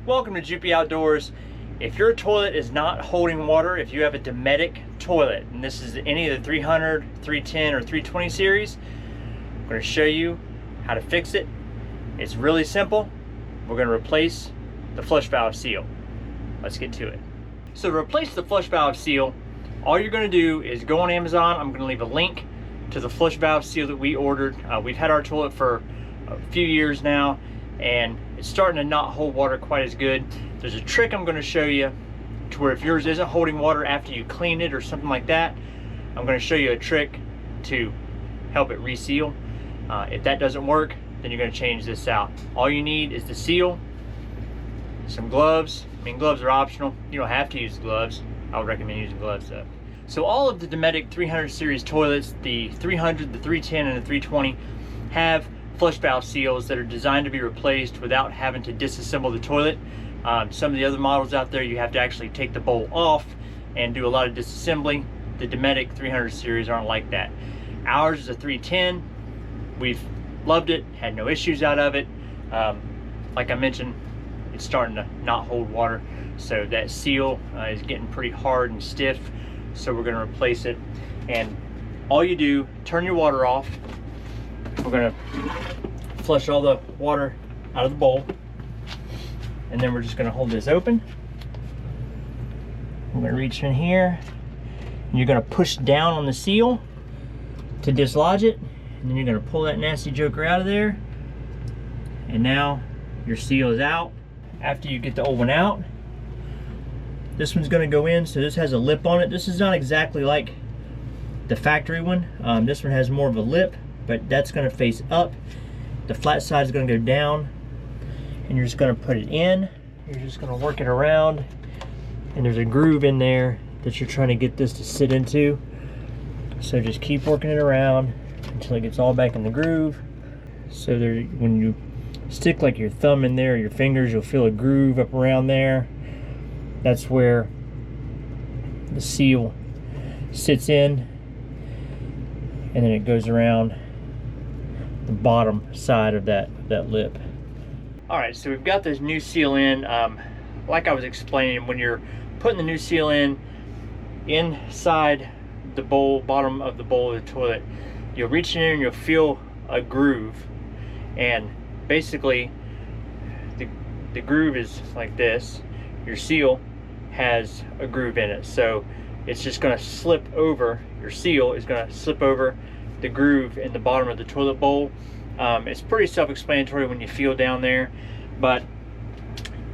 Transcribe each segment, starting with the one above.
Welcome to Juppy Outdoors. If your toilet is not holding water, if you have a Dometic toilet, and this is any of the 300, 310, or 320 series, I'm going to show you how to fix it. It's really simple. We're going to replace the flush valve seal. Let's get to it. So to replace the flush valve seal, all you're going to do is go on Amazon. I'm going to leave a link to the flush valve seal that we ordered. We've had our toilet for a few years now, and it's starting to not hold water quite as good. There's a trick I'm going to show you to where if yours isn't holding water after you clean it or something like that, I'm going to show you a trick to help it reseal. If that doesn't work, then you're going to change this out. All you need is the seal, some gloves. I mean, gloves are optional. You don't have to use gloves. I would recommend using gloves though. So all of the Dometic 300 series toilets, the 300, the 310, and the 320 have flush valve seals that are designed to be replaced without having to disassemble the toilet. Some of the other models out there, you have to actually take the bowl off and do a lot of disassembly. The Dometic 300 series aren't like that. Ours is a 310. We've loved it, had no issues out of it. Like I mentioned, it's starting to not hold water, so that seal is getting pretty hard and stiff, so we're going to replace it. And all you do, turn your water off. We're going to flush all the water out of the bowl, and then we're just going to hold this open. I'm going to reach in here, and you're going to push down on the seal to dislodge it, and then you're going to pull that nasty joker out of there, and now your seal is out. After you get the old one out, this one's going to go in. So this has a lip on it. This is not exactly like the factory one. This one has more of a lip, but that's going to face up. The flat side is going to go down, and you're just going to put it in. You're just going to work it around, and there's a groove in there that you're trying to get this to sit into. So just keep working it around until it gets all back in the groove. So there, when you stick like your thumb in there or your fingers, you'll feel a groove up around there. That's where the seal sits in, and then it goes around the bottom side of that lip. All right, so we've got this new seal in. Like I was explaining, when you're putting the new seal in, inside the bowl, bottom of the bowl of the toilet, you'll reach in there and you'll feel a groove. And basically, the groove is like this. Your seal has a groove in it, so it's just going to slip over. Your seal is going to slip over the groove in the bottom of the toilet bowl. It's pretty self-explanatory when you feel down there, but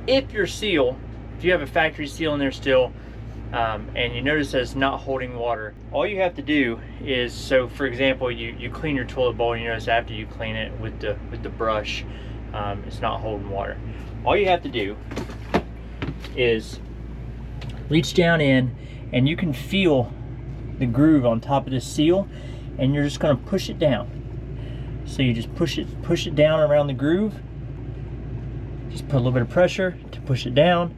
if your seal, if you have a factory seal in there still, and you notice that it's not holding water, all you have to do is, so for example, you clean your toilet bowl and you notice after you clean it with the brush, it's not holding water. All you have to do is reach down in, and you can feel the groove on top of this seal, and you're just going to push it down. So you just push it down around the groove. Just put a little bit of pressure to push it down,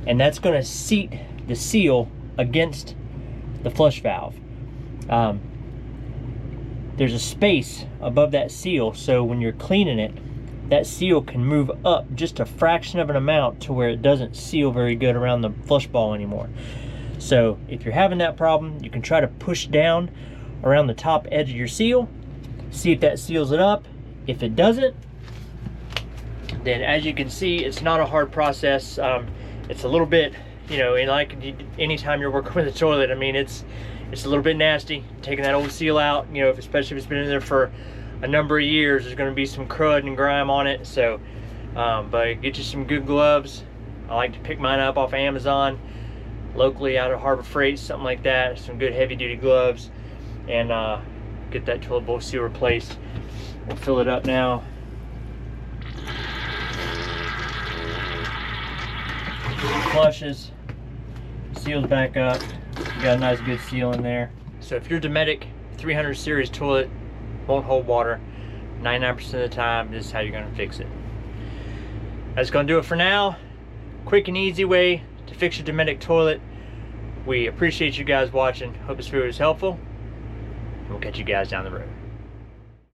and that's going to seat the seal against the flush valve. There's a space above that seal, so when you're cleaning it, that seal can move up just a fraction of an amount to where it doesn't seal very good around the flush ball anymore. So if you're having that problem, you can try to push down around the top edge of your seal, see if that seals it up. If it doesn't, then as you can see, it's not a hard process. It's a little bit, you know, like anytime you're working with a toilet, I mean, it's a little bit nasty taking that old seal out, you know, especially if it's been in there for a number of years. There's going to be some crud and grime on it. So but get you some good gloves. I like to pick mine up off Amazon locally out of Harbor Freight, something like that. Some good heavy duty gloves, and get that toilet bowl seal replaced. We'll fill it up now. Flushes, seals back up. You got a nice good seal in there. So if your Dometic 300 series toilet won't hold water 99% of the time, this is how you're going to fix it. That's going to do it for now. Quick and easy way to fix your Dometic toilet. We appreciate you guys watching. Hope this video was helpful, and we'll catch you guys down the road.